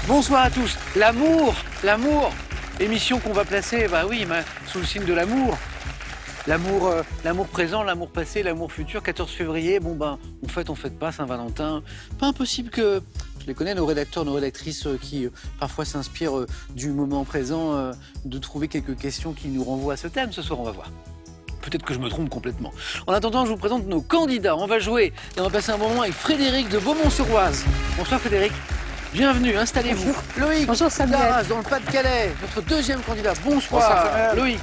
Bonsoir à tous. L'amour, émission qu'on va placer, sous le signe de l'amour. L'amour présent, l'amour passé, l'amour futur. 14 février, on fête pas Saint-Valentin. Pas impossible que, je les connais, nos rédacteurs, nos rédactrices qui parfois s'inspirent du moment présent, de trouver quelques questions qui nous renvoient à ce thème. Ce soir, on va voir. Peut-être que je me trompe complètement. En attendant, je vous présente nos candidats. On va jouer et on va passer un bon moment avec Frédéric de Beaumont-sur-Oise. Bonsoir Frédéric. Bienvenue, installez-vous. Loïc, bonjour Samuel. d'Arras, dans le Pas-de-Calais, notre deuxième candidat. Bonsoir Loïc.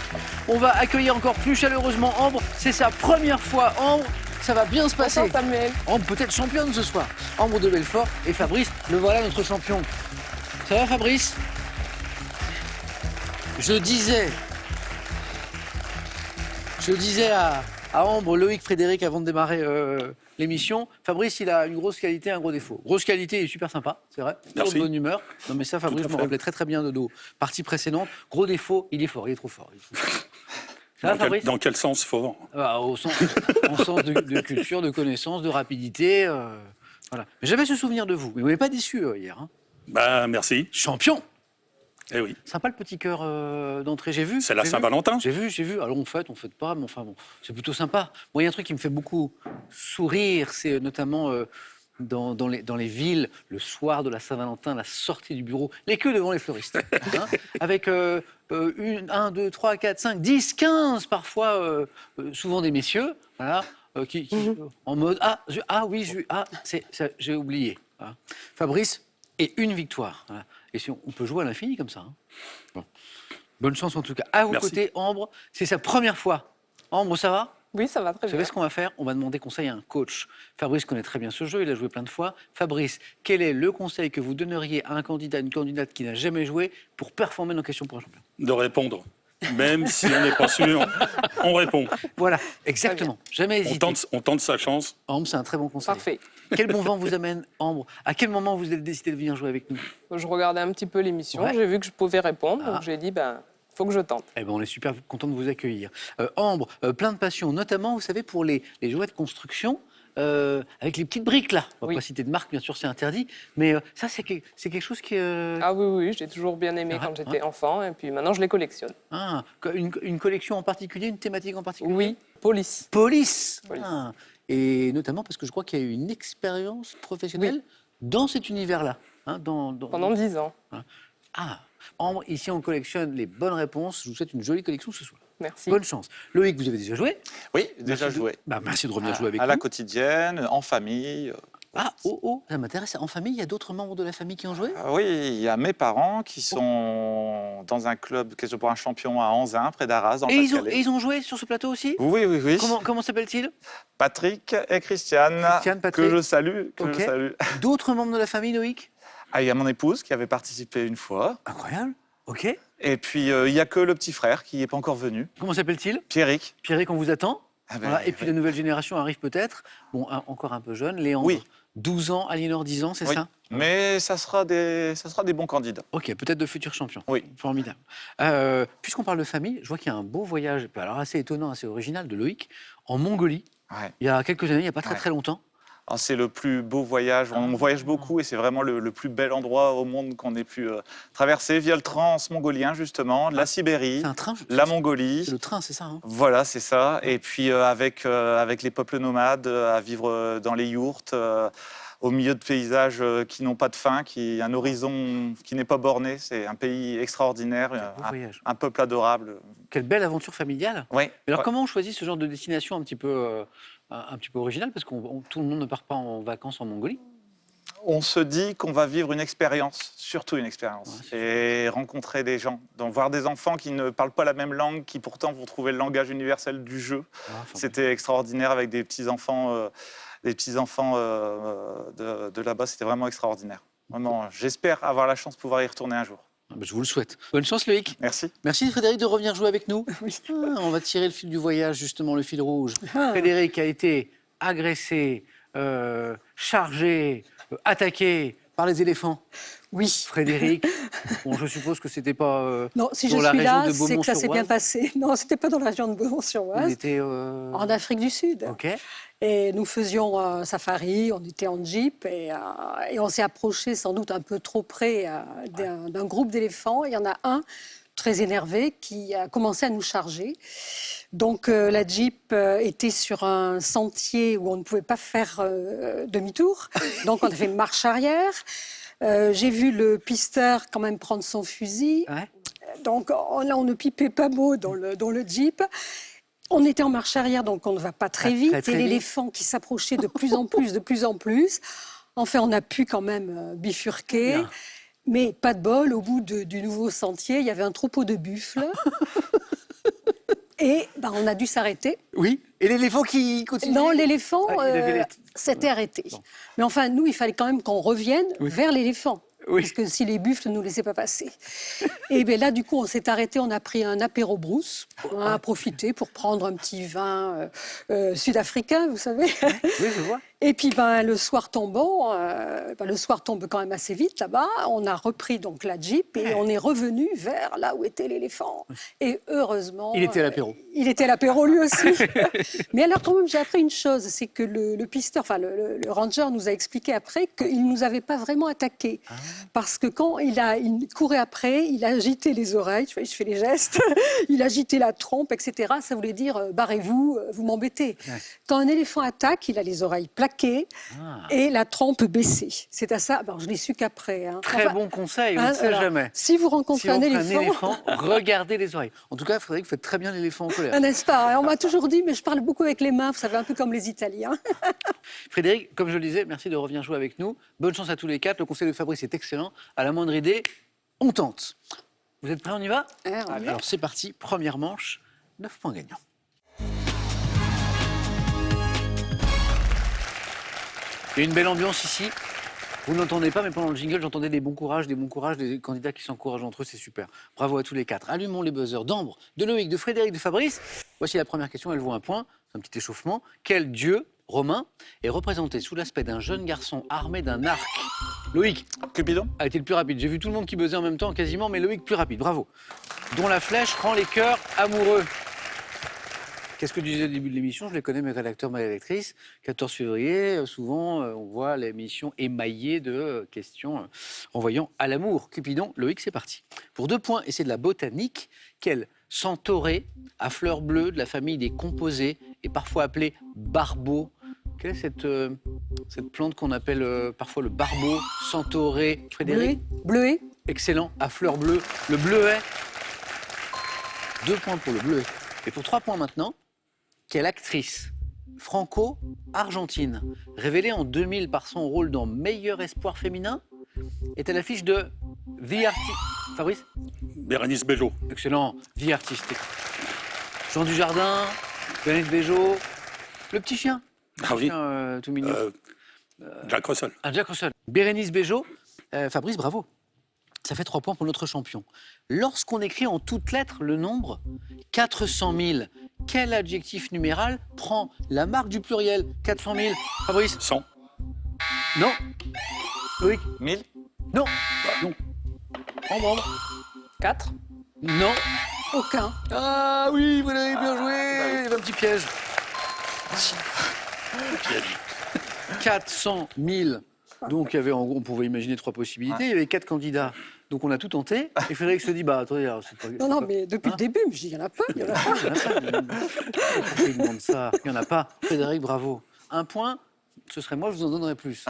On va accueillir encore plus chaleureusement Ambre. C'est sa première fois, Ambre. Ça va bien se passer. Bonsoir Samuel. Ambre peut être championne ce soir. Ambre de Belfort et Fabrice, le voilà notre champion. Ça va Fabrice? Je disais à Ambre, Loïc, Frédéric, avant de démarrer l'émission, Fabrice, il a une grosse qualité, un gros défaut. Grosse qualité, il est super sympa, c'est vrai. Merci. De bonne humeur. Non mais ça, Fabrice, je me rappelais très très bien de nos parties précédentes. Gros défaut, il est fort, il est trop fort. Ça va, Fabrice? Dans quel sens fort? En sens de culture, de connaissance, de rapidité. Voilà. Mais j'avais ce souvenir de vous. Mais vous n'avez pas déçu hier. Hein. Merci. Champion. Eh oui. Sympa le petit cœur d'entrée, j'ai vu. C'est la Saint-Valentin. J'ai vu. Alors on fête pas, mais enfin bon, c'est plutôt sympa. Moi, il y a un truc qui me fait beaucoup sourire, c'est notamment dans les villes, le soir de la Saint-Valentin, la sortie du bureau, les queues devant les fleuristes. Hein, avec 1, 2, 3, 4, 5, 10, 15 parfois, souvent des messieurs, voilà, qui en mode j'ai oublié. Hein. Fabrice, et une victoire. Voilà. Et si on peut jouer à l'infini comme ça. Hein. Bon. Bonne chance en tout cas. À vos côtés, Ambre, c'est sa première fois. Ambre, ça va? Oui, ça va très bien. Vous savez ce qu'on va faire? On va demander conseil à un coach. Fabrice connaît très bien ce jeu, il a joué plein de fois. Fabrice, quel est le conseil que vous donneriez à un candidat, une candidate qui n'a jamais joué pour performer dans Question pour un champion? De répondre. Même si on n'est pas sûr, on répond. Voilà, exactement. Jamais hésiter. On tente sa chance. Ambre, c'est un très bon conseil. Parfait. Quel bon vent vous amène, Ambre? À quel moment vous avez décidé de venir jouer avec nous? Je regardais un petit peu l'émission, Ouais. j'ai vu que je pouvais répondre, donc j'ai dit, faut que je tente. Eh ben, on est super content de vous accueillir. Ambre, plein de passion, notamment, vous savez, pour les jouets de construction, avec les petites briques, là. On va Oui. pas citer de marque, bien sûr, c'est interdit. Mais ça, c'est quelque chose qui... Ah oui, j'ai toujours bien aimé quand j'étais enfant, et puis maintenant je les collectionne. Une collection en particulier, une thématique en particulier? Oui, police. Police. Police. Et notamment parce que je crois qu'il y a eu une expérience professionnelle dans cet univers-là. Hein, Pendant 10 ans. Ambre, ici on collectionne les bonnes réponses. Je vous souhaite une jolie collection ce soir. Merci. Bonne chance. Loïc, vous avez déjà joué? Oui, déjà joué. Merci de revenir jouer avec À nous. la quotidienne, en famille. Ça m'intéresse. En famille, il y a d'autres membres de la famille qui ont joué? Oui, il y a mes parents qui sont dans un club Question pour un champion à Anzin, près d'Arras, dans le Et Pas-de-Calais. ils ont joué sur ce plateau aussi? Oui. Comment s'appelle-t-il? Patrick et Christiane, Patrick. que je salue. Ok. Je salue. D'autres membres de la famille, Loïc? Il y a mon épouse qui avait participé une fois. Incroyable. Ok. Et puis, il n'y a que le petit frère qui n'est pas encore venu, Comment s'appelle-t-il? Pierrick. Pierrick, on vous attend. Ah ben, Voilà. Et puis oui. la nouvelle génération arrive peut-être. Bon, encore un peu jeune. Léandre, Oui. 12 ans, Aliénor, 10 ans, c'est Oui. ça? Mais ça sera des bons candidats. Ok, peut-être de futurs champions. Oui. Formidable. Puisqu'on parle de famille, je vois qu'il y a un beau voyage, alors assez étonnant, assez original, de Loïc, en Mongolie. Ouais. Il y a quelques années, il n'y a pas très Ouais. très longtemps. C'est le plus beau voyage. On voyage beaucoup et c'est vraiment le plus bel endroit au monde qu'on ait pu traverser via le transmongolien, justement, la Sibérie, C'est un train? la Mongolie. C'est le train, c'est ça, hein? Voilà, c'est ça. Et puis avec les peuples nomades, à vivre dans les yourtes, au milieu de paysages qui n'ont pas de fin, un horizon qui n'est pas borné. C'est un pays extraordinaire, beau voyage. un peuple adorable. Quelle belle aventure familiale. Oui. Mais alors, comment on choisit ce genre de destination un petit peu originale? Parce que tout le monde ne part pas en vacances en Mongolie. On se dit qu'on va vivre une expérience, surtout une expérience, et rencontrer des gens, donc voir des enfants qui ne parlent pas la même langue, qui pourtant vont trouver le langage universel du jeu. C'était extraordinaire avec des petits-enfants de là-bas, c'était vraiment extraordinaire. Vraiment, j'espère avoir la chance de pouvoir y retourner un jour. Je vous le souhaite. Bonne chance, Loïc. Merci. Merci, Frédéric, de revenir jouer avec nous. On va tirer le fil du voyage, justement, le fil rouge. Frédéric a été agressé, chargé, attaqué par les éléphants. Oui. Frédéric, bon, je suppose que c'était pas Non, si je dans la suis région là, de c'est que ça s'est bien Beaumont-sur-Oise. passé. Non, c'était pas dans la région de Il Beaumont-sur-Oise, était... en Afrique du Sud. Ok. Et nous faisions un safari, on était en jeep et on s'est approché sans doute un peu trop près d'un groupe d'éléphants. Il y en a un très énervé qui a commencé à nous charger. Donc la jeep était sur un sentier où on ne pouvait pas faire demi-tour. Donc on a fait marche arrière. J'ai vu le pisteur quand même prendre son fusil. Ouais. Donc là, on ne pipait pas mot dans le jeep. On était en marche arrière, donc on ne va pas très vite. très et vite. l'éléphant qui s'approchait de plus en plus, de plus en plus. Enfin, on a pu quand même bifurquer. Bien. Mais pas de bol, au bout du nouveau sentier, il y avait un troupeau de buffles. Et on a dû s'arrêter. Oui. Et l'éléphant qui continue? Non, l'éléphant Ah, il avait s'était arrêté. Bon. Mais enfin, nous, il fallait quand même qu'on revienne vers l'éléphant. Oui. Parce que si les buffles ne nous laissaient pas passer. Et bien là, du coup, on s'est arrêté, on a pris un apéro brousse. On a profité pour prendre un petit vin sud-africain, vous savez. Oui, je vois. Et puis, le soir tombant, le soir tombe quand même assez vite là-bas. On a repris donc la jeep et on est revenu vers là où était l'éléphant. Et heureusement... Il était à l'apéro. Il était à l'apéro lui aussi. Mais alors quand même, j'ai appris une chose, c'est que le pisteur, enfin le ranger nous a expliqué après qu'il ne nous avait pas vraiment attaqué. Parce que quand il courait après, il a agité les oreilles, je fais les gestes, il a agité la trompe, etc. Ça voulait dire barrez-vous, vous m'embêtez. Ouais. Quand un éléphant attaque, il a les oreilles plaquées et la trompe baissée. C'est à ça, je l'ai su qu'après. Hein. Très bon conseil, on ne sait alors, jamais. Si vous rencontrez Si on un prend éléphant, regardez les oreilles. En tout cas, Frédéric, vous faites très bien l'éléphant en colère. n'est-ce pas? On m'a toujours dit, mais je parle beaucoup avec les mains, vous savez, un peu comme les Italiens. Frédéric, comme je le disais, merci de revenir jouer avec nous. Bonne chance à tous les quatre. Le conseil de Fabrice est excellent. À la moindre idée, on tente. Vous êtes prêts, on y va? On y va. Alors c'est parti, première manche, 9 points gagnants. Il y a une belle ambiance ici. Vous ne l'entendez pas, mais pendant le jingle, j'entendais des bons courages, des candidats qui s'encouragent entre eux, c'est super. Bravo à tous les quatre. Allumons les buzzers d'Ambre, de Loïc, de Frédéric, de Fabrice. Voici la première question, elle vaut un point. C'est un petit échauffement. Quel dieu romain est représenté sous l'aspect d'un jeune garçon armé d'un arc? Loïc Cupidon? a été le plus rapide. J'ai vu tout le monde qui buzzait en même temps, quasiment, mais Loïc plus rapide. Bravo. Dont la flèche rend les cœurs amoureux. Qu'est-ce que je disais au début de l'émission? Je les connais, mes rédacteurs, ma rédactrice. 14 février, souvent, on voit l'émission émaillée de questions renvoyant à l'amour. Cupidon, Loïc, c'est parti. Pour 2 points, et c'est de la botanique, quel centauré à fleurs bleues de la famille des composés et parfois appelée barbeau? Quelle est cette plante qu'on appelle parfois le barbeau, centauré? Frédéric? Bleuet. Excellent, à fleurs bleues. Le bleuet. 2 points pour le bleuet. Et pour 3 points maintenant, quelle actrice franco-argentine, révélée en 2000 par son rôle dans Meilleur espoir féminin, est à l'affiche de The Artist. Fabrice? Bérénice Bejo. Excellent, The Artist. Jean Dujardin, Bérénice Bejo, le petit chien. Ah oui. Chien, tout mignon. Jack Russell. Un Jack Russell. Bérénice Bejo. Fabrice, bravo. Ça fait 3 points pour notre champion. Lorsqu'on écrit en toutes lettres le nombre 400 000, quel adjectif numéral prend la marque du pluriel? 400 000. Fabrice? 100. Non. Loïc? 1000? Non. Non. Ambre. 4. Non. Aucun. Ah oui, vous l'avez bien joué. Il y avait un petit piège. 400 000. Donc, on pouvait imaginer 3 possibilités. Il y avait 4 candidats. Donc, on a tout tenté. Et Frédéric se dit, attendez, alors, c'est pas... Non, mais depuis le début, je dis, il n'y en a pas. Il y en a pas. Il y en a pas. Pourquoi il demande ça? Il n'y en a pas. Frédéric, bravo. 1 point, ce serait moi, je vous en donnerais plus.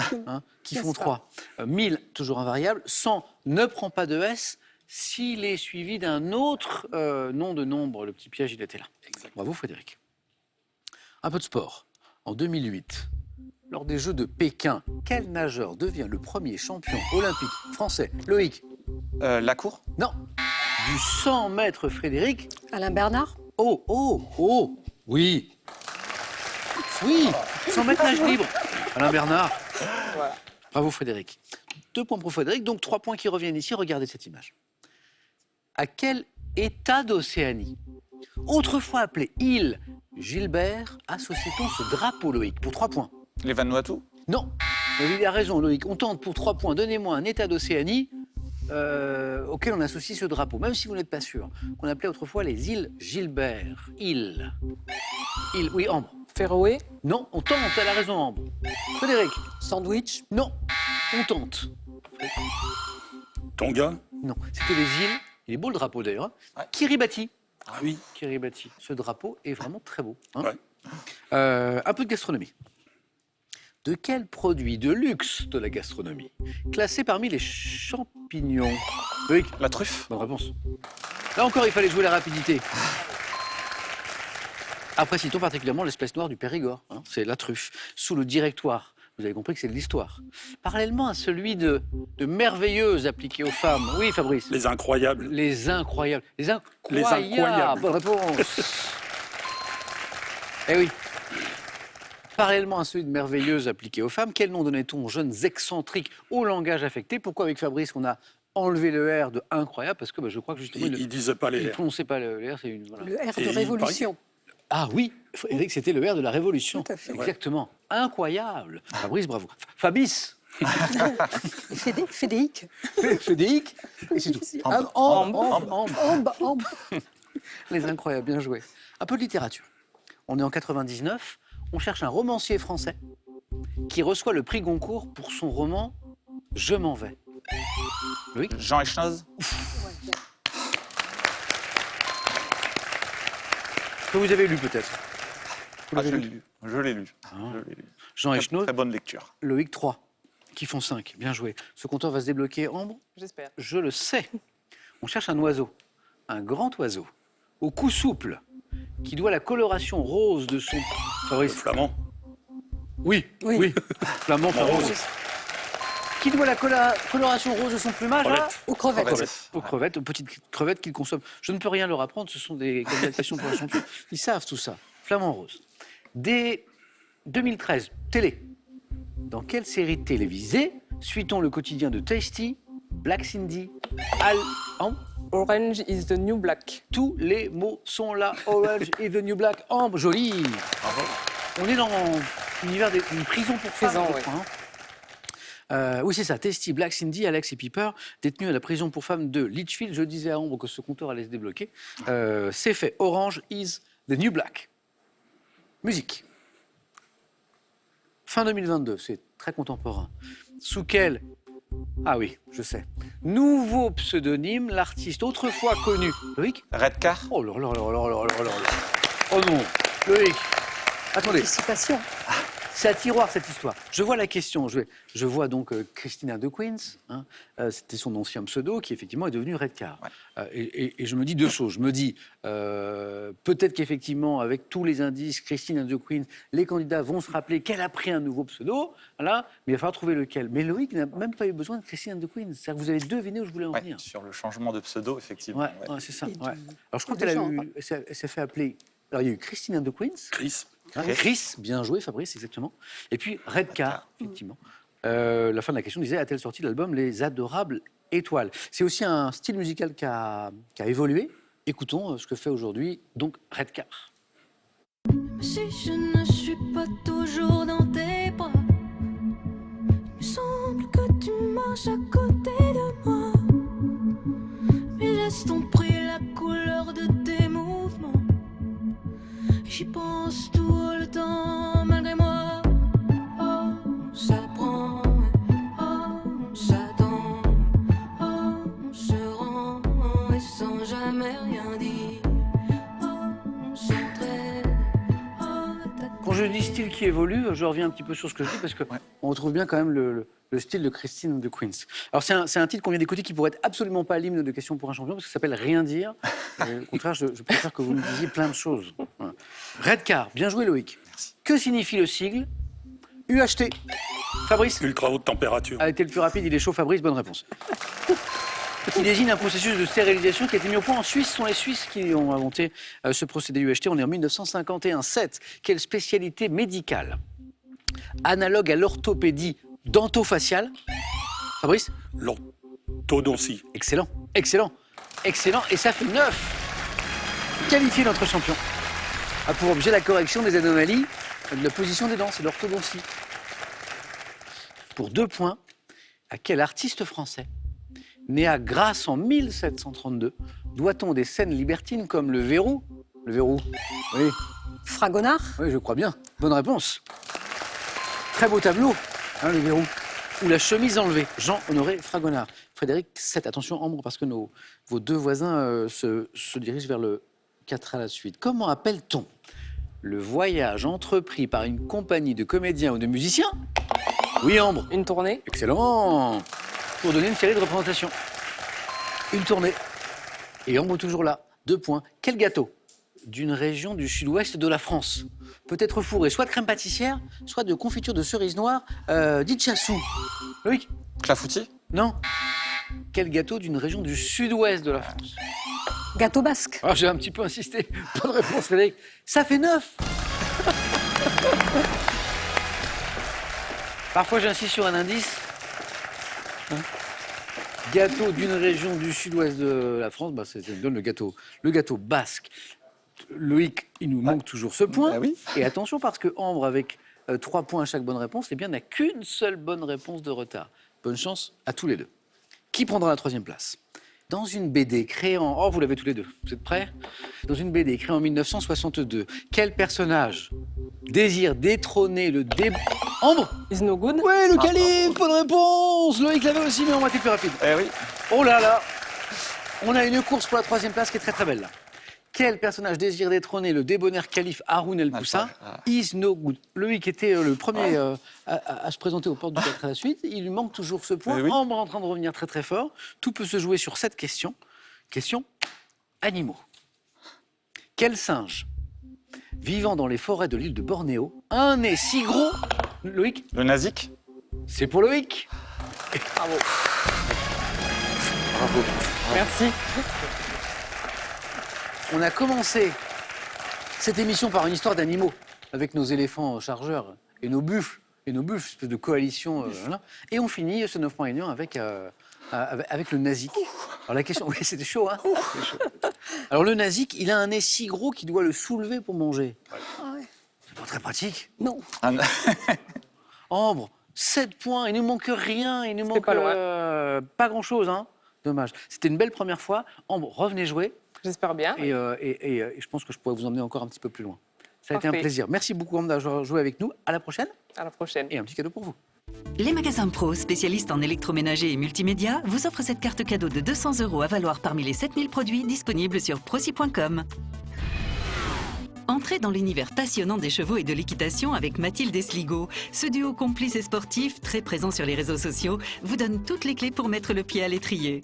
Qui font 3. 1000, toujours invariable. 100 ne prend pas de S s'il est suivi d'un autre nom de nombre. Le petit piège, il était là. Bravo, Frédéric. Un peu de sport. En 2008, lors des Jeux de Pékin, quel nageur devient le premier champion olympique français? Loïc? La cour? Non. Du 100 mètres, Frédéric? Alain Bernard. Oh, oui. Oui, 100 mètres nage libre. Alain Bernard. Voilà. Bravo, Frédéric. 2 points pour Frédéric, donc 3 points qui reviennent ici. Regardez cette image. À quel état d'Océanie, autrefois appelé île Gilbert, associe-t-on ce drapeau, Loïc? Pour 3 points. Les Vanuatu? Non. Il a raison, Loïc. On tente pour 3 points. Donnez-moi un état d'Océanie auquel on associe ce drapeau, même si vous n'êtes pas sûr. Qu'on appelait autrefois les îles Gilbert. Îles. Oui, Ambre. Féroé. Non, on tente, elle a raison, Ambre. Frédéric. Sandwich. Non, on tente. Tonga. Non, c'était les îles. Il est beau le drapeau d'ailleurs. Ouais. Kiribati. Ah oui. Kiribati. Ce drapeau est vraiment très beau. Hein. Ouais. Un peu de gastronomie. De quel produit de luxe de la gastronomie, classé parmi les champignons? Loïc, La truffe. bonne réponse. Là encore, il fallait jouer la rapidité. Après, citons particulièrement l'espèce noire du Périgord. Hein, c'est la truffe, sous le directoire. Vous avez compris que c'est de l'histoire. Parallèlement à celui de merveilleuses appliquées aux femmes. Oui, Fabrice. Les incroyables. Les incroyables. Les Les incroyables. Bonne réponse. Eh oui. Parallèlement à celui de merveilleuses appliquées aux femmes, quel nom donnait-on aux jeunes excentriques au langage affecté? Pourquoi avec Fabrice on a enlevé le R de incroyable? Parce que je crois que justement Il ne disait pas il les ne R. prononçait pas le R. C'est une, voilà. Le R Et de il révolution. Ah oui, Eric, c'était le R de la Révolution. Tout à fait. Exactement. Incroyable. Fabrice, bravo. Fabrice. Fédéique. Fédéique. Et c'est tout. Ambre. Ambre. Les incroyables, bien joué. Un peu de littérature. On est en 99. On cherche un romancier français qui reçoit le prix Goncourt pour son roman « Je m'en vais ». Oui. Jean Echnoz. Que vous avez lu peut-être. Vous Ah, l'avez je lu l'ai lu. Je l'ai lu. Ah. Je l'ai lu. Jean Très, Echnoz, très bonne lecture. Loïc 3, qui font 5. Bien joué. Ce compteur va se débloquer, Ambre? J'espère. Je le sais. On cherche un oiseau, un grand oiseau, au cou souple, qui doit la coloration rose de son... Le Fabrice. flamand. Oui, Oui. oui. Flamand, rose. Qui doit la coloration rose de son plumage à... Crevette. Aux crevettes. Crevette. Aux crevettes, aux petites crevettes qu'il consomme. Je ne peux rien leur apprendre, ce sont des qualifications pour un champion. Ils savent tout ça. Flamand rose. Dès 2013, télé. Dans quelle série télévisée suit-on le quotidien de Tasty, Black Cindy, Orange is the new black. Tous les mots sont là. Orange is the new black. Ambre, joli. On est dans l'univers d'une prison pour femmes. Prison, je crois, hein. Oui, c'est ça. Tasty, Black Cindy, Alex et Piper, détenus à la prison pour femmes de Litchfield. Je disais à Ambre que ce compteur allait se débloquer. C'est fait. Orange is the new black. Musique. Fin 2022, c'est très contemporain. Sous quel... Ah oui, je sais. Nouveau pseudonyme, l'artiste autrefois connu. Loïc? Redcar. Oh là là là là là là là là. Oh non, Loïc. Attendez, Anticipation. c'est à tiroir cette histoire. Je vois la question. Je vois donc Christina de Queens. Hein, c'était son ancien pseudo qui effectivement est devenu Redcar. Ouais. Et je me dis deux choses. Je me dis peut-être qu'effectivement avec tous les indices, Christina de Queens, les candidats vont se rappeler qu'elle a pris un nouveau pseudo. Voilà, mais il va falloir trouver lequel. Mais Loïc n'a même pas eu besoin de Christina de Queens. C'est-à-dire que vous avez deviné où je voulais en Ouais, venir. sur le changement de pseudo, effectivement. Ouais, ouais. ouais, c'est ça. Et Ouais. du- Alors je crois et qu'elle de a genre, eu, hein. elle s'est fait appeler. Alors il y a eu Christina de Queens. Chris. Hein, Chris, bien joué Fabrice, exactement. Et puis Redcar, effectivement. La fin de la question disait, a-t-elle sorti l'album Les Adorables Étoiles? C'est aussi un style musical qui a évolué. Écoutons ce que fait aujourd'hui donc Redcar. Si je ne suis pas toujours dans tes bras, il me semble que tu marches à côté de moi. Mais laisse ton prix la couleur de tes mouvements. J'y pense tout le temps malgré moi. Oh, ça prend, oh, ça tend, oh, on se rend et sans jamais rien dire. Oh, on s'entraide. Quand je dis style qui évolue, je reviens un petit peu sur ce que je dis parce qu'on retrouve bien quand même le style de Christine de Queens. Alors c'est un titre qu'on vient d'écouter qui pourrait être absolument pas l'hymne de Question pour un champion parce que ça s'appelle Rien dire. Et au contraire, je préfère que vous me disiez plein de choses. Voilà. Redcar, bien joué Loïc. Que signifie le sigle UHT? Fabrice? Ultra haute température. A été le plus rapide, il est chaud. Fabrice, bonne réponse. Qui désigne un processus de stérilisation qui a été mis au point en Suisse. Ce sont les Suisses qui ont inventé ce procédé UHT. On est en 1951. 7. Quelle spécialité médicale, analogue à l'orthopédie dentofaciale? Fabrice? L'orthodontie. Excellent, excellent, excellent. Et ça fait 9. Qualifié notre champion. A pour objet la correction des anomalies de la position des dents. C'est l'orthodontie. pour 2 points, à quel artiste français, né à Grasse en 1732, doit-on des scènes libertines comme le verrou? Le verrou, oui, Fragonard. oui, je crois bien. Bonne réponse. Très beau tableau, hein, le verrou. Ou la chemise enlevée, Jean-Honoré Fragonard. Frédéric, 7, attention Ambre, parce que vos 2 voisins se dirigent vers le 4 à la suite. Comment appelle-t-on le voyage entrepris par une compagnie de comédiens ou de musiciens? Oui, Ambre. Une tournée. Excellent. Pour donner une série de représentations. Une tournée. Et Ambre toujours là. 2 points. Quel gâteau d'une région du sud-ouest de la France peut être fourré soit de crème pâtissière, soit de confiture de cerise noire dite chassou? Loïc? Clafoutis? Non. Quel gâteau d'une région du sud-ouest de la France? Gâteau basque. Ah, j'ai un petit peu insisté. Bonne réponse, Frédéric. Ça fait 9. Parfois, j'insiste sur un indice. Hein? Gâteau d'une région du sud-ouest de la France, ça me donne le gâteau basque. Loïc, il nous manque toujours ce point. Ah oui. Et attention, parce que Ambre, avec 3 points à chaque bonne réponse, eh bien, n'a qu'une seule bonne réponse de retard. Bonne chance à tous les 2. Qui prendra la 3e place? Dans une BD créée en... Oh, vous l'avez tous les 2. Vous êtes prêts? Dans une BD créée en 1962, quel personnage désire détrôner le Ambre? Is no good. Oui, le calife, bonne réponse. Loïc l'avait aussi, mais on va être plus rapide. Eh oui. Oh là là. On a une course pour la 3e place qui est très très belle là. Quel personnage désire détrôner le débonnaire calife Haroun el-Poussa? Is no good. Loïc était le premier à se présenter aux portes du 4 à la suite. Il lui manque toujours ce point. Eh oui. Ambre est en train de revenir très très fort. Tout peut se jouer sur cette question. Question animaux. Quel singe vivant dans les forêts de l'île de Bornéo a un nez si gros? Loïc? Le Nazik? C'est pour Loïc. Bravo. Bravo. Merci. On a commencé cette émission par une histoire d'animaux, avec nos éléphants chargeurs et nos buffles, espèce de coalition. Voilà. Et on finit ce 9 points gagnant avec le Nazik. Alors la question, oui, c'était chaud, hein? C'était chaud. Alors le Nazik, il a un nez si gros qu'il doit le soulever pour manger. Ah ouais. C'est pas très pratique. Non. Ambre, 7 points, il ne manque rien, il ne manque pas grand-chose, hein? Dommage. C'était une belle première fois. Ambre, revenez jouer. J'espère bien. Et je pense que je pourrais vous emmener encore un petit peu plus loin. Ça a été un Parfait. plaisir. Merci beaucoup, Ambre, d'avoir joué avec nous. À la prochaine. À la prochaine. Et un petit cadeau pour vous. Les magasins Pro, spécialistes en électroménager et multimédia, vous offrent cette carte cadeau de 200 € à valoir parmi les 7000 produits disponibles sur prosi.com. Entrez dans l'univers passionnant des chevaux et de l'équitation avec Mathilde et Sligo. Ce duo complice et sportif, très présent sur les réseaux sociaux, vous donne toutes les clés pour mettre le pied à l'étrier.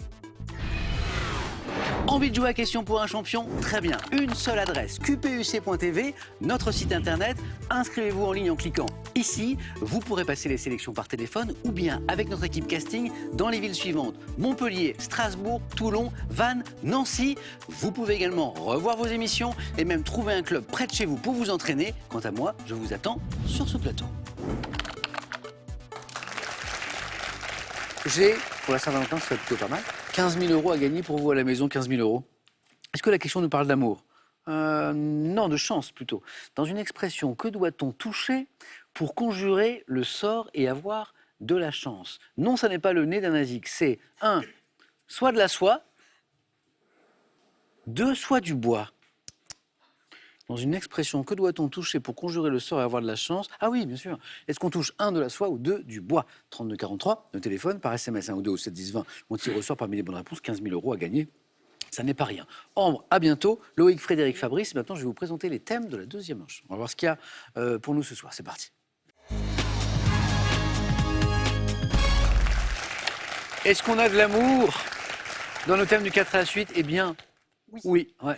Envie de jouer à Question pour un champion? Très bien. Une seule adresse, qpuc.tv, notre site internet. Inscrivez-vous en ligne en cliquant ici. Vous pourrez passer les sélections par téléphone ou bien avec notre équipe casting dans les villes suivantes: Montpellier, Strasbourg, Toulon, Vannes, Nancy. Vous pouvez également revoir vos émissions et même trouver un club près de chez vous pour vous entraîner. Quant à moi, je vous attends sur ce plateau. J'ai, pour la Saint-Valentin, c'est plutôt pas mal, 15 000 € à gagner pour vous à la maison, 15 000 €. Est-ce que la question nous parle d'amour? Non, de chance plutôt. Dans une expression, que doit-on toucher pour conjurer le sort et avoir de la chance? Non, ça n'est pas le nez d'un nazik, c'est 1, soit de la soie, 2, soit du bois. Dans une expression, que doit-on toucher pour conjurer le sort et avoir de la chance? Ah oui, bien sûr. Est-ce qu'on touche 1 de la soie ou 2 du bois? 3243, le téléphone, par SMS 1 ou 2 au 7 10 20. On tire au sort parmi les bonnes réponses, 15 000 € à gagner. Ça n'est pas rien. Ambre, à bientôt. Loïc, Frédéric, Fabrice. Maintenant, je vais vous présenter les thèmes de la 2e manche. On va voir ce qu'il y a pour nous ce soir. C'est parti. Est-ce qu'on a de l'amour dans nos thèmes du 4 à la suite? Eh bien, oui. Ouais.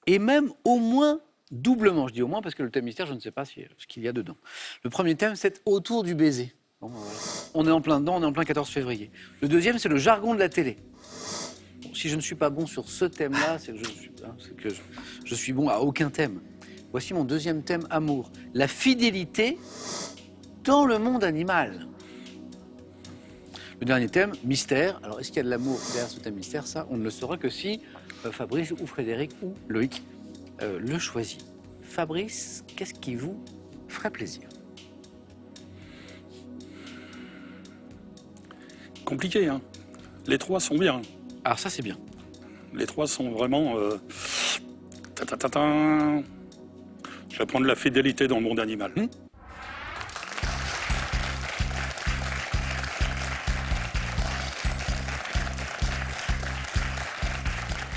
Et même au moins doublement. Je dis au moins parce que le thème mystère, je ne sais pas ce qu'il y a dedans. Le premier thème, c'est autour du baiser. Bon, on est en plein dedans, on est en plein 14 février. Le deuxième, c'est le jargon de la télé. Bon, si je ne suis pas bon sur ce thème-là, c'est que je suis bon à aucun thème. Voici mon deuxième thème, amour. La fidélité dans le monde animal. Le dernier thème, mystère. Alors, est-ce qu'il y a de l'amour derrière ce thème mystère? Ça, on ne le saura que si Fabrice ou Frédéric ou Loïc le choisit. Fabrice, qu'est-ce qui vous ferait plaisir? compliqué, hein. Les trois sont bien. Alors ça, c'est bien. Les trois sont vraiment... ta-ta-ta-ta. Je vais prendre la fidélité dans le monde animal.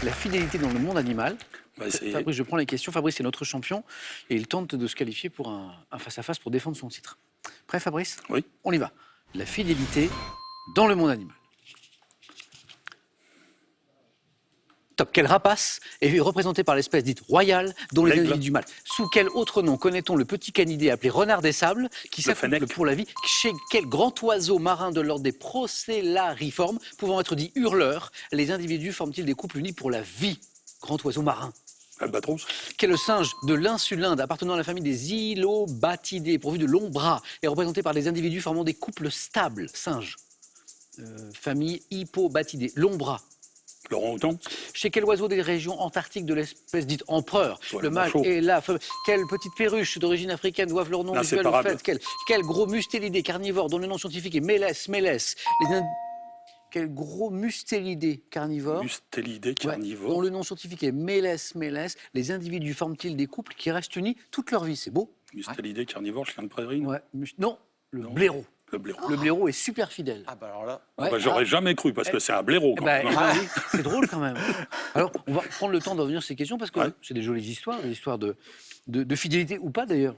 La fidélité dans le monde animal. On va essayer. Fabrice, je prends les questions. Fabrice est notre champion et il tente de se qualifier pour un face-à-face pour défendre son titre. Prêt, Fabrice? Oui. On y va. La fidélité dans le monde animal. Top. Quelle rapace est représentée par l'espèce dite royale dont les L'aigle. individus mâles? Sous quel autre nom connaît-on le petit canidé appelé renard des sables qui Le s'accouple fennec. pour la vie? Chez quel grand oiseau marin de l'ordre des procellariformes, pouvant être dit hurleurs, les individus forment-ils des couples unis pour la vie? Grand oiseau marin. Albatros. Quel singe de l'insulinde appartenant à la famille des Hylobatidés, pourvu de longs bras, est représenté par des individus formant des couples stables? Singe. Famille Hippobatidés, longs bras. Laurent Houtan. Chez quel oiseau des régions antarctiques de l'espèce dite empereur, Ouais, le mâle manchot. et la femelle? Quelle petite perruche d'origine africaine doivent leur nom visuel au Inséparable. fait? Quel gros mustélidé carnivore dont le nom scientifique est Mélès? Quel gros mustélidé carnivore Mustélidé ouais, carnivore. dont le nom scientifique est Mélès? Les individus forment-ils des couples qui restent unis toute leur vie? C'est beau. Mustélidé carnivore, chien de prairie. Non. Ouais. Non, le Non. blaireau. Le blaireau. Le blaireau est super fidèle. Ah bah alors là, Ah Ouais. bah, j'aurais jamais cru, parce que c'est un blaireau. Eh quand ben, même. oui, c'est drôle quand même. Alors, on va prendre le temps d'en venir à ces questions parce que Ouais. c'est des jolies histoires, des histoires de fidélité ou pas d'ailleurs.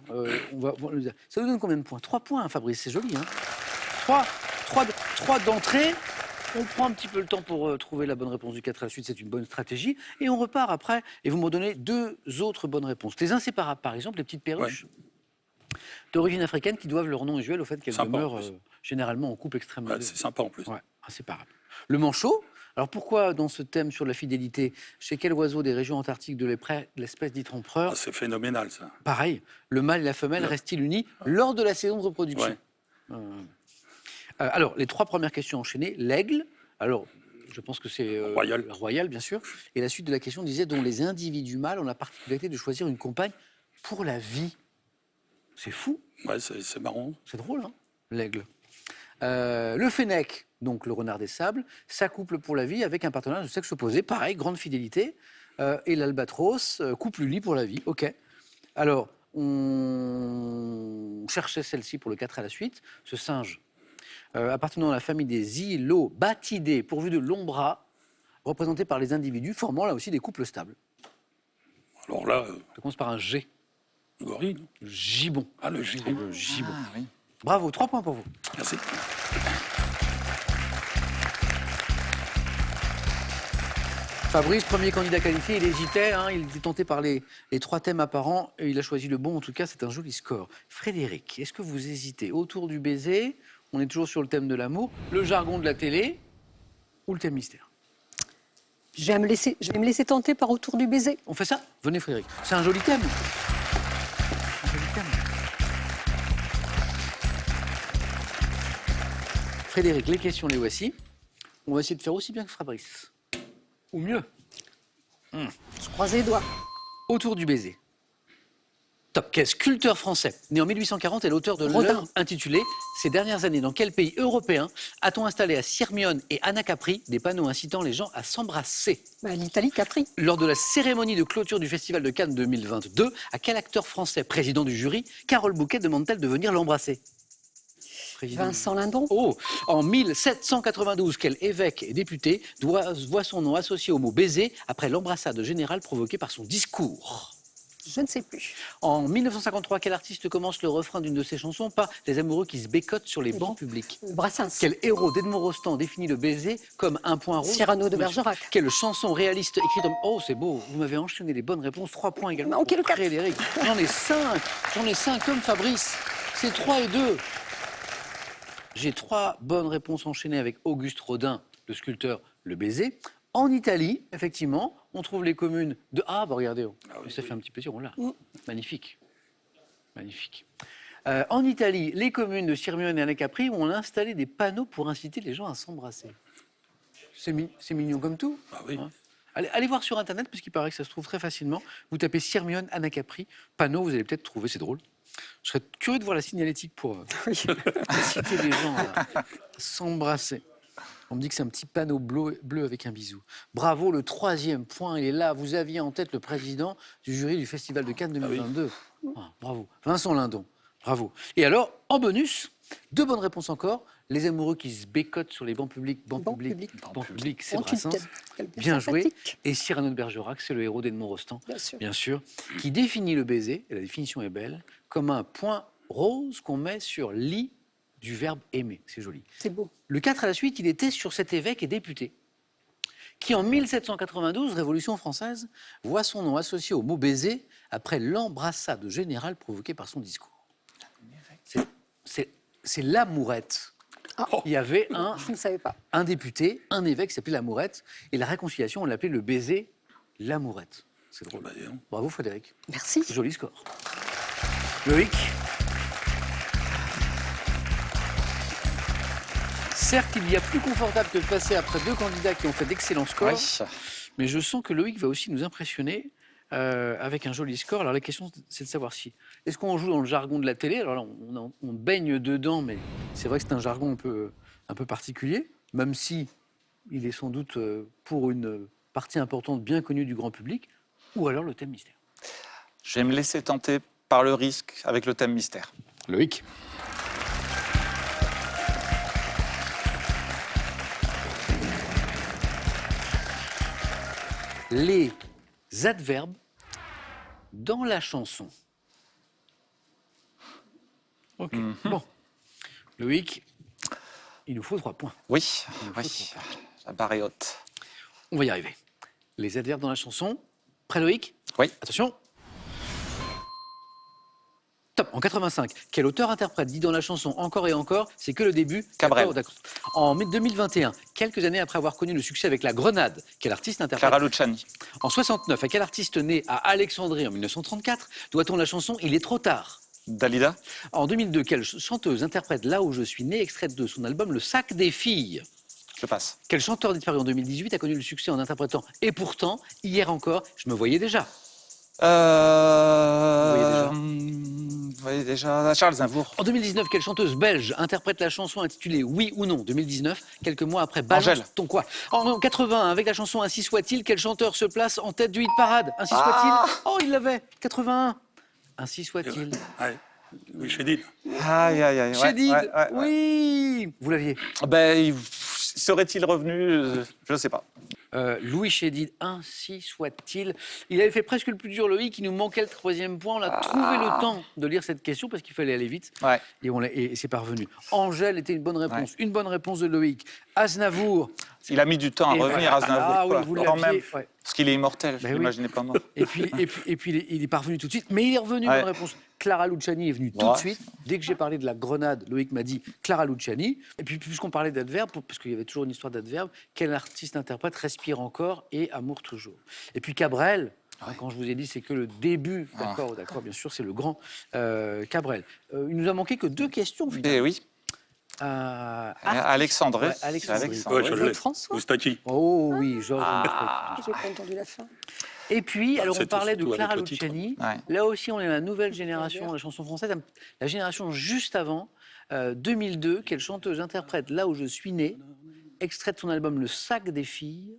Ça nous donne combien de points? 3 points, hein, Fabrice, c'est joli. Hein. 3 d'entrée. On prend un petit peu le temps pour trouver la bonne réponse du 4 à la suite, c'est une bonne stratégie. Et on repart après, et vous me donnez 2 autres bonnes réponses. Les inséparables, par exemple, les petites perruches d'origine africaine qui doivent leur nom usuel au fait qu'elles Sympa, en demeurent plus. généralement en couple extrêmement Ouais, c'est sympa en plus. Ouais, inséparable. Le manchot. Alors pourquoi dans ce thème sur la fidélité, chez quel oiseau des régions antarctiques de l'espèce dite empereur, Ah, c'est phénoménal, ça. pareil, le mâle et la femelle Ouais. restent-ils unis lors de la saison de reproduction? Ouais. Alors, les 3 premières questions enchaînées. L'aigle, alors je pense que c'est Royal. bien sûr. Et la suite de la question disait dont les individus mâles ont la particularité de choisir une compagne pour la vie. C'est fou, Ouais, c'est marrant. c'est drôle, hein, l'aigle. Le fennec, donc le renard des sables, s'accouple pour la vie avec un partenaire de sexe opposé. Pareil, grande fidélité. Et l'albatros, couple uni pour la vie. OK. Alors, on cherchait celle-ci pour le 4 à la suite. Ce singe, appartenant à la famille des Hylobatidés, pourvu de longs bras, représenté par les individus, formant là aussi des couples stables. Alors là, Ça commence par un G. gorille, non? Gibbon. Ah, le gilet. Le gibbon. ah, oui. Bravo, 3 points pour vous. Merci. Fabrice, premier candidat qualifié, il hésitait, hein, il était tenté par les 3 thèmes apparents, et il a choisi le bon, en tout cas, c'est un joli score. Frédéric, est-ce que vous hésitez autour du baiser? On est toujours sur le thème de l'amour, le jargon de la télé ou le thème mystère? Je vais me laisser tenter par autour du baiser. On fait ça? Venez Frédéric, c'est un joli thème. Un joli thème. Frédéric, les questions, les voici. On va essayer de faire aussi bien que Fabrice. Ou mieux. Je croise les doigts. Autour du baiser. Top. Quel sculpteur français, né en 1840, est l'auteur de Rodin. l'œuvre intitulée « Ces dernières années, dans quel pays européen a-t-on installé à Sirmione et Anacapri des panneaux incitant les gens à s'embrasser ?» Bah, l'Italie, Capri. Lors de la cérémonie de clôture du Festival de Cannes 2022, à quel acteur français, président du jury, Carole Bouquet demande-t-elle de venir l'embrasser? Président. Vincent Lindon. Oh, en 1792, quel évêque et député voit son nom associé au mot baiser après l'embrassade générale provoquée par son discours? Je ne sais plus. En 1953, quel artiste commence le refrain d'une de ses chansons par les amoureux qui se bécotent sur les bancs publics? Brassens. Quel héros d'Edmond Rostand définit le baiser comme un point rouge? Cyrano de Bergerac. Quelle chanson réaliste écrite en... Oh, c'est beau, vous m'avez enchaîné les bonnes réponses. 3 points également Ok, pour le quatre. Frédéric. J'en ai 5 comme Fabrice. C'est 3 et 2. J'ai 3 bonnes réponses enchaînées avec Auguste Rodin, le sculpteur Le Baiser. En Italie, effectivement, on trouve les communes de... Ah, bah regardez, ça fait un petit peu on l'a. Magnifique. Magnifique. En Italie, les communes de Sirmione et Anacapri ont installé des panneaux pour inciter les gens à s'embrasser. C'est mignon comme tout. Ah oui. Hein. Allez voir sur Internet, puisqu'il paraît que ça se trouve très facilement. Vous tapez Sirmione, Anacapri, panneau, vous allez peut-être trouver, c'est drôle. Je serais curieux de voir la signalétique pour inciter les gens à s'embrasser. On me dit que c'est un petit panneau bleu avec un bisou. Bravo, le 3e point, il est là. Vous aviez en tête le président du jury du Festival de Cannes 2022. Ah, bravo. Vincent Lindon, bravo. Et alors, en bonus, 2 bonnes réponses encore. Les amoureux qui se bécotent sur les bancs publics. Bancs publics, c'est Brassens. Bien joué. Et Cyrano de Bergerac, c'est le héros d'Edmond Rostand, bien sûr, qui définit le baiser, et la définition est belle, comme un point rose qu'on met sur l'i du verbe aimer. C'est joli. C'est beau. Le 4 à la suite, il était sur cet évêque et député qui, en 1792, Révolution française, voit son nom associé au mot baiser après l'embrassade générale provoquée par son discours. C'est l'amourette. Il y avait Je ne savais pas. un député, un évêque qui s'appelait l'amourette, et la réconciliation, on l'appelait le baiser l'amourette. C'est drôle. Bravo Frédéric. Merci. Joli score. Loïc. Certes, il y a plus confortable que de passer après 2 candidats qui ont fait d'excellents scores, mais je sens que Loïc va aussi nous impressionner avec un joli score. Alors la question, c'est de savoir si... Est-ce qu'on joue dans le jargon de la télé? Alors là, on baigne dedans, mais c'est vrai que c'est un jargon un peu particulier, même si il est sans doute pour une partie importante bien connue du grand public, ou alors le thème mystère. Je vais me laisser tenter par le risque avec le thème mystère. Loïc. Les adverbes dans la chanson. Ok. Bon. Loïc, il nous faut 3 points. Oui, Il nous faut 3 oui. points. La barre est haute. On va y arriver. Les adverbes dans la chanson. Prêt, Loïc? Oui. Attention. Top. En 85, quel auteur-interprète dit dans la chanson Encore et encore, c'est que le début? Cabrel. D'accord. En 2021, quelques années après avoir connu le succès avec La Grenade, quel artiste interprète? Clara Luciani. En 69, à quel artiste né à Alexandrie en 1934 doit-on la chanson Il est trop tard? Dalida. En 2002, quelle chanteuse interprète Là où je suis né, extraite de son album Le Sac des filles? Je passe. Quel chanteur disparu en 2018 a connu le succès en interprétant Et pourtant, hier encore, je me voyais déjà? Vous voyez déjà Charles Aznavour. En 2019, quelle chanteuse belge interprète la chanson intitulée Oui ou non? 2019, quelques mois après Balance Angèle. ton quoi? En 81, avec la chanson Ainsi soit-il, quel chanteur se place en tête du hit parade? Ainsi soit-il? Oh, il l'avait. 81. Ainsi soit-il. Ouais. Oui, Chédid. Aïe, aïe, aïe. Chédid, ouais. oui. Vous l'aviez. Ben, serait-il revenu? Je ne sais pas. Louis Chédid, ainsi soit-il. Il avait fait presque le plus dur, Loïc, il nous manquait le 3e point. On a trouvé le temps de lire cette question parce qu'il fallait aller vite. Ouais. Et c'est parvenu. Angèle était une bonne réponse. Ouais. Une bonne réponse de Loïc. Aznavour. Il a mis du temps à revenir, Aznavour. Ah oui, vous quand même. Ouais. Parce qu'il est immortel, je l'imaginais pas mort. Et puis il est parvenu tout de suite. Mais il est revenu, bonne réponse. Clara Luciani est venue tout de suite. Dès que j'ai parlé de La Grenade, Loïc m'a dit Clara Luciani. Et puis, puisqu'on parlait d'adverbes, parce qu'il y avait toujours une histoire d'adverbes, quel artiste-interprète respire encore et amour toujours? Et puis Cabrel, quand je vous ai dit, c'est que le début. D'accord, bien sûr, c'est le grand Cabrel. Il nous a manqué que 2 questions, finalement. Eh oui. Alexandre. François. Moustaki. Oh oui, Georges. J'ai pas entendu la fin. Et puis, alors on parlait de Clara avec le Luciani. Là aussi, on est la nouvelle génération de la chanson française, la génération juste avant, 2002. Quelle chanteuse interprète Là où je suis né, extrait de son album Le Sac des filles.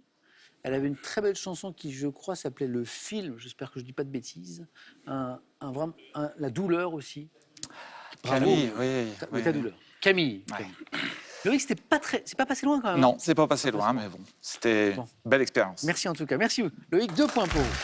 Elle avait une très belle chanson qui, je crois, s'appelait Le Film. J'espère que je ne dis pas de bêtises. La douleur aussi. Camille, oui. Ta douleur. Camille. Loïc, c'est pas passé loin quand même. Non, c'est pas passé loin, mais bon, c'était une belle expérience. Merci en tout cas. Merci Loïc, 2 points pour vous.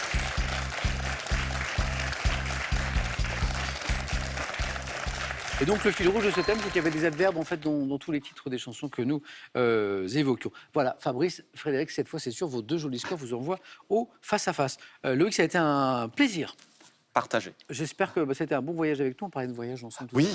Et donc le fil rouge de ce thème, c'est qu'il y avait des adverbes en fait dans tous les titres des chansons que nous évoquions. Voilà, Fabrice, Frédéric, cette fois c'est sûr, vos 2 jolis scores vous envoient au face-à-face. Loïc, ça a été un plaisir. Partagé. J'espère que c'était un bon voyage avec nous. On parlait de voyage ensemble. Oui.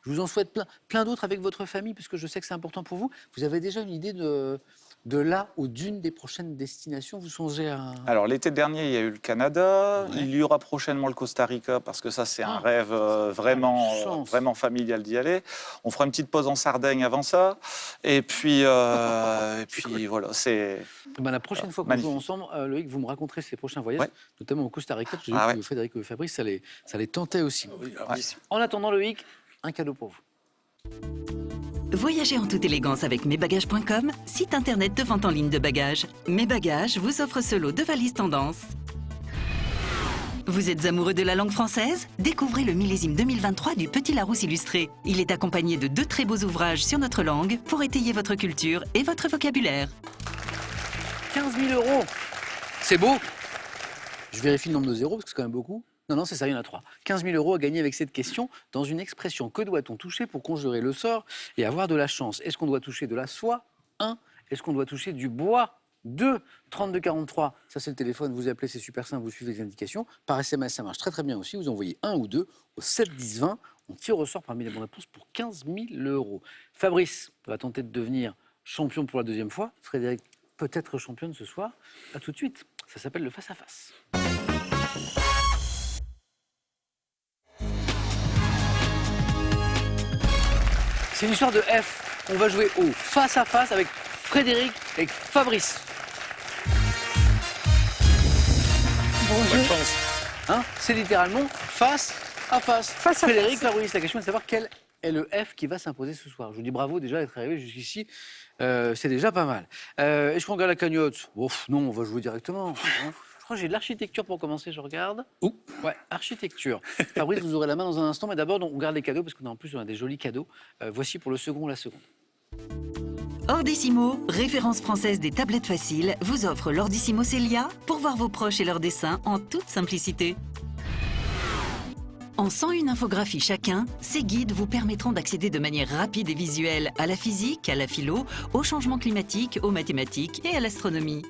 Je vous en souhaite plein d'autres avec votre famille, puisque je sais que c'est important pour vous. Vous avez déjà une idée de là ou d'une des prochaines destinations? Vous songez à... Alors, l'été dernier, il y a eu le Canada. Ouais. Il y aura prochainement le Costa Rica, parce que ça, c'est un rêve vraiment familial d'y aller. On fera une petite pause en Sardaigne avant ça. Et puis voilà, c'est... La prochaine fois qu'on joue ensemble, Loïc, vous me raconterez ces prochains voyages, notamment au Costa Rica, parce que j'ai vu que Frédéric et Fabrice, ça les tentait aussi. En attendant, Loïc, un cadeau pour vous. Voyagez en toute élégance avec mesbagages.com, site internet de vente en ligne de bagages. Mes Bagages vous offre ce lot de valises tendance. Vous êtes amoureux de la langue française? Découvrez le millésime 2023 du Petit Larousse illustré. Il est accompagné de 2 très beaux ouvrages sur notre langue pour étayer votre culture et votre vocabulaire. 15 000 €. C'est beau. Je vérifie le nombre de zéros parce que c'est quand même beaucoup. Non, c'est ça, il y en a 3. 15 000 € à gagner avec cette question dans une expression. Que doit-on toucher pour conjurer le sort et avoir de la chance? Est-ce qu'on doit toucher de la soie? 1. Est-ce qu'on doit toucher du bois? 2. 32 43, ça c'est le téléphone, vous appelez, c'est super simple, vous suivez les indications. Par SMS, ça marche très très bien aussi. Vous envoyez 1 ou 2 au 7 10 20. On tire au sort parmi les bonnes réponses pour 15 000 €. Fabrice va tenter de devenir champion pour la 2e fois. Frédéric peut-être championne ce soir. À tout de suite. Ça s'appelle le face-à-face. C'est une histoire de F. On va jouer au face-à-face avec Frédéric et Fabrice. Bonne chance. Hein, c'est littéralement face à face. Face à Frédéric, face. Fabrice, la question est de savoir quel est le F qui va s'imposer ce soir. Je vous dis bravo déjà d'être arrivé jusqu'ici. C'est déjà pas mal. Est-ce qu'on regarde la cagnotte? Non, on va jouer directement. Hein. Je crois que j'ai de l'architecture pour commencer, je regarde. Ouais, architecture. Fabrice, vous aurez la main dans un instant, mais d'abord, on garde les cadeaux, parce qu'en plus, on a des jolis cadeaux. Voici pour le second ou la seconde. Ordissimo, référence française des tablettes faciles, vous offre l'Ordissimo Célia pour voir vos proches et leurs dessins en toute simplicité. En 101 infographies chacun, ces guides vous permettront d'accéder de manière rapide et visuelle à la physique, à la philo, au changement climatique, aux mathématiques et à l'astronomie.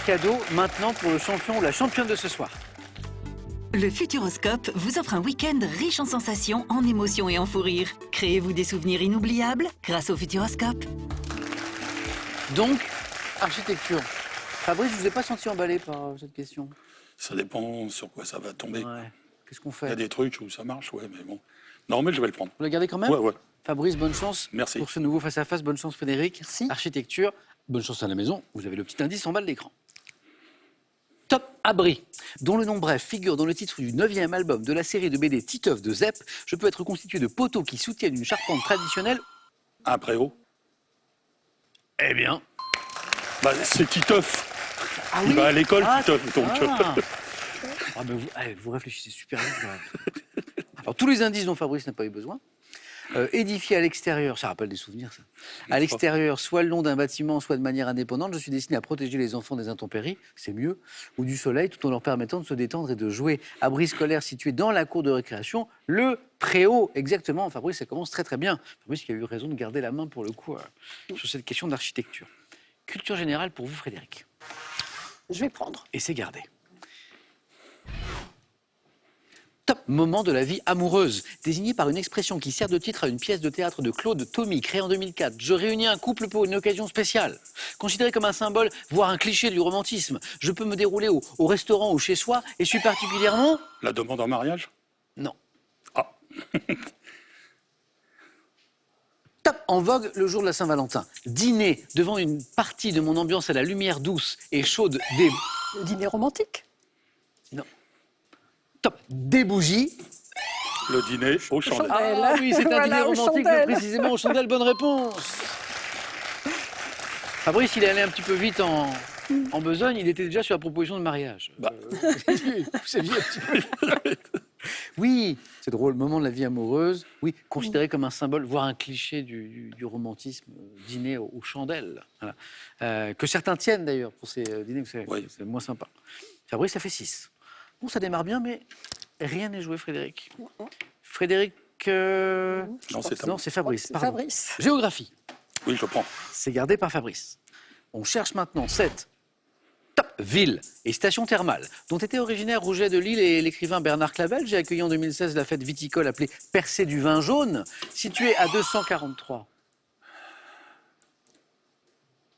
Cadeau maintenant pour le champion ou la championne de ce soir. Le Futuroscope vous offre un week-end riche en sensations, en émotions et en fou rire. Créez-vous des souvenirs inoubliables grâce au Futuroscope. Donc, architecture. Fabrice, je ne vous ai pas senti emballé par cette question. Ça dépend sur quoi ça va tomber. Ouais. Qu'est-ce qu'on Il y a fait? des trucs où ça marche, ouais, mais bon. Non, mais je vais le prendre. Vous la gardez quand même? Ouais. Fabrice, bonne chance. Merci. Pour ce nouveau face-à-face. Bonne chance, Frédéric. Merci. Architecture, bonne chance à la maison. Vous avez le petit indice en bas de l'écran. Top Abri, dont le nom bref figure dans le titre du 9e album de la série de BD Titeuf de Zep, je peux être constitué de poteaux qui soutiennent une charpente traditionnelle. Un préau. Eh bien. Bah, c'est Titeuf. Ah Il va à l'école, Titeuf. Donc, vous réfléchissez super vite. Alors, tous les indices dont Fabrice n'a pas eu besoin. Édifié à l'extérieur, ça rappelle des souvenirs, ça. À l'extérieur, soit le long d'un bâtiment, soit de manière indépendante, je suis destiné à protéger les enfants des intempéries, c'est mieux, ou du soleil, tout en leur permettant de se détendre et de jouer. Abri scolaire situé dans la cour de récréation, le préau, exactement. Fabrice, ça commence très très bien. Fabrice qui a eu raison de garder la main pour le coup sur cette question d'architecture. Culture générale pour vous, Frédéric. Je vais prendre. Et c'est gardé. Top moment de la vie amoureuse, désigné par une expression qui sert de titre à une pièce de théâtre de Claude Thomy, créée en 2004. Je réunis un couple pour une occasion spéciale. Considéré comme un symbole, voire un cliché du romantisme, je peux me dérouler au restaurant ou chez soi et suis particulièrement... La demande en mariage? Non. Ah. Top en vogue le jour de la Saint-Valentin. Dîner devant une partie de mon ambiance à la lumière douce et chaude des... Le dîner romantique. Non. Top des bougies. Le dîner aux chandelles. Ah oui, c'est un Voilà, dîner aux romantique, mais chandelles. précisément aux chandelles. Bonne réponse. Fabrice, il est allé un petit peu vite en besogne. Il était déjà sur la proposition de mariage. Bah. Vous saviez un petit peu. Oui, c'est drôle. Moment de la vie amoureuse. Oui, considéré comme un symbole, voire un cliché du romantisme. Dîner aux chandelles. Voilà. Que certains tiennent d'ailleurs pour ces dîners. Vous savez, Oui. c'est moins sympa. Fabrice, ça fait 6. Bon, ça démarre bien, mais rien n'est joué, Frédéric. Frédéric... Non, c'est Fabrice. C'est Pardon. Fabrice. Géographie. Oui, je prends. C'est gardé par Fabrice. On cherche maintenant cette top ville et station thermale dont était originaire Rouget de Lille et l'écrivain Bernard Clavel. J'ai accueilli en 2016 la fête viticole appelée Percée du vin jaune, située à 243.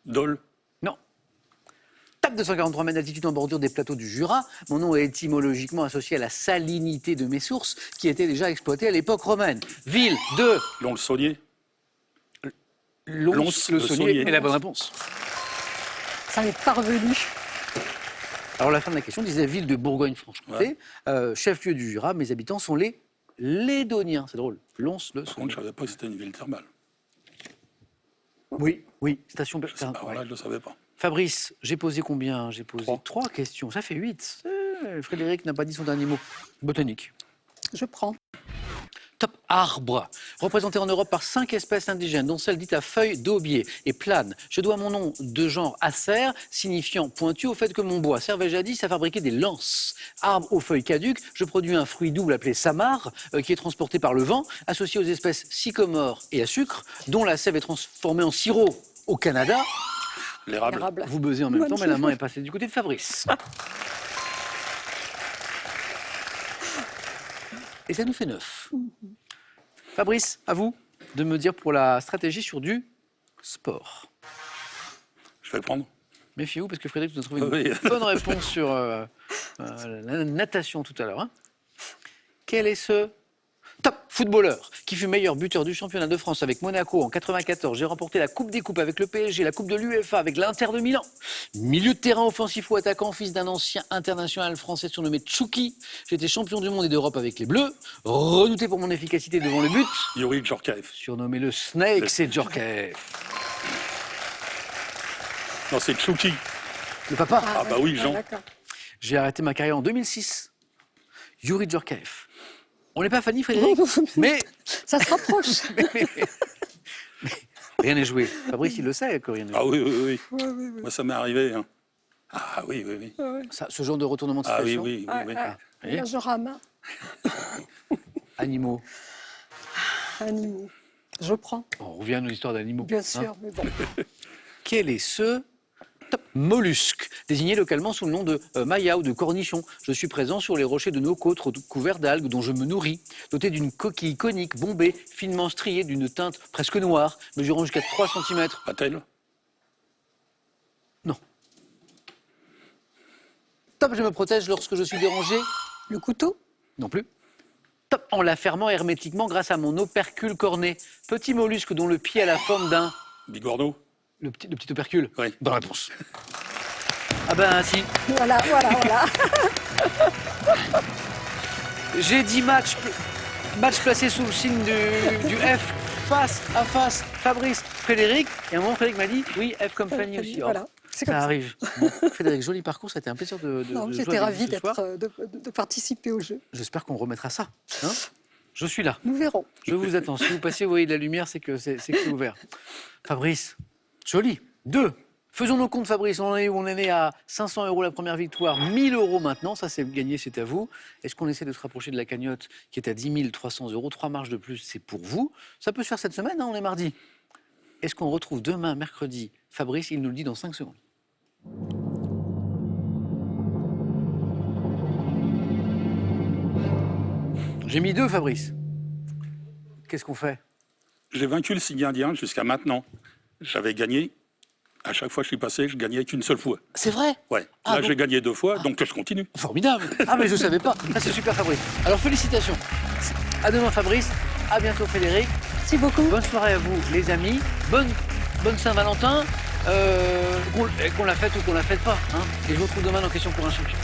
Dole. Non. Top 243 mètres d'altitude en bordure des plateaux du Jura. Mon nom est étymologiquement associé à la salinité de mes sources qui étaient déjà exploitées à l'époque romaine. Ville de Lons-le-Saunier. Lons-le-Saunier est la bonne réponse. Ça n'est pas revenu. Alors la fin de la question disait ville de Bourgogne-Franche-Comté, chef-lieu du Jura, mes habitants sont les lédonien. C'est drôle. Lons-le-Saunier. Par contre, je ne savais pas que c'était une ville thermale. Oui, station. Alors là, je ne le savais pas. Fabrice, j'ai posé combien? J'ai posé 3 questions. Ça fait 8. Frédéric n'a pas dit son dernier mot. Botanique. Je prends. Top arbre, représenté en Europe par 5 espèces indigènes, dont celle dite à feuilles d'aubier et plane. Je dois mon nom de genre acer, signifiant pointu, au fait que mon bois servait jadis à fabriquer des lances. Arbre aux feuilles caduques, je produis un fruit double appelé samar, qui est transporté par le vent, associé aux espèces sycomore et à sucre, dont la sève est transformée en sirop au Canada. L'érable. Érable. Vous buzzez en même temps, mais la main est passée du côté de Fabrice. Et ça nous fait 9. Fabrice, à vous de me dire pour la stratégie sur du sport. Je vais le prendre. Méfiez-vous parce que Frédéric nous a trouvé une Oui. bonne réponse sur la natation tout à l'heure. Hein. Quel est ce top footballeur qui fut meilleur buteur du championnat de France avec Monaco en 94? J'ai remporté la Coupe des Coupes avec le PSG, la Coupe de l'UEFA avec l'Inter de Milan. Milieu de terrain offensif ou attaquant, fils d'un ancien international français surnommé Tchouki. J'étais champion du monde et d'Europe avec les Bleus. Redouté pour mon efficacité devant le but. Yuri Djorkaeff. Surnommé le Snake, c'est Djorkaeff. Non, c'est Tchouki. Le papa. Ah bah oui, Jean. D'accord. J'ai arrêté ma carrière en 2006. Yuri Djorkaeff. On n'est pas Fanny, Frédéric, mais Ça se rapproche. rien n'est joué. Fabrice, il le sait que rien n'est joué. Ah oui, oui, oui. Ouais, ouais, ouais. Moi, ça m'est arrivé. Hein. Ah oui, oui, oui. Ça, ce genre de retournement de Ah oui, situation. oui, oui. oui. Et Là, je rame. Animaux. Animaux. Je prends, On revient à nos histoires d'animaux. bien hein. sûr, mais bon. Quel est ce top mollusque, désigné localement sous le nom de maïa ou de cornichon? Je suis présent sur les rochers de nos côtes couverts d'algues dont je me nourris, doté d'une coquille conique bombée, finement striée d'une teinte presque noire, mesurant jusqu'à 3 cm. Patel. Non. Top, je me protège lorsque je suis dérangé. Le couteau, Non plus. Top, en la fermant hermétiquement grâce à mon opercule corné. Petit mollusque dont le pied a la forme d'un... Bigorneau. Le petit opercule. Oui. Bonne réponse. Ah ben si. voilà. J'ai 10 matchs placés sous le signe du F, face à face, Fabrice, Frédéric. Et à un moment, Frédéric m'a dit, oui, F comme Fanny aussi. Voilà, Oh, c'est comme ça ça. arrive. Bon, Frédéric, joli parcours, ça a été un plaisir de Non, jouer j'étais avec ravie vous ce soir. de participer au jeu. J'espère qu'on remettra ça. Hein, je suis là. Nous verrons. Je vous attends. Si vous passez, vous voyez de la lumière, c'est que c'est ouvert. Fabrice, joli. 2. Faisons nos comptes, Fabrice. On en est où? On est né à 500 € la première victoire, 1000 € maintenant. Ça, c'est gagné, c'est à vous. Est-ce qu'on essaie de se rapprocher de la cagnotte qui est à 10 300 €? 3 marges de plus, c'est pour vous. Ça peut se faire cette semaine, hein, on est mardi. Est-ce qu'on retrouve demain, mercredi, Fabrice? Il nous le dit dans 5 secondes. J'ai mis 2, Fabrice. Qu'est-ce qu'on fait? J'ai vaincu le signe indien jusqu'à maintenant. J'avais gagné. À chaque fois que je suis passé, je gagnais qu'une seule fois. C'est vrai? Ouais. Ah Là, bon. j'ai gagné 2 fois, donc je continue. Formidable. Ah mais je savais pas. Ah, c'est super, Fabrice. Alors félicitations. À demain, Fabrice. À bientôt, Frédéric. Merci beaucoup. Bonne soirée à vous, les amis. Bonne Saint-Valentin. Qu'on la fête ou qu'on la fête pas. Hein. Et je vous retrouve demain dans Question pour un champion.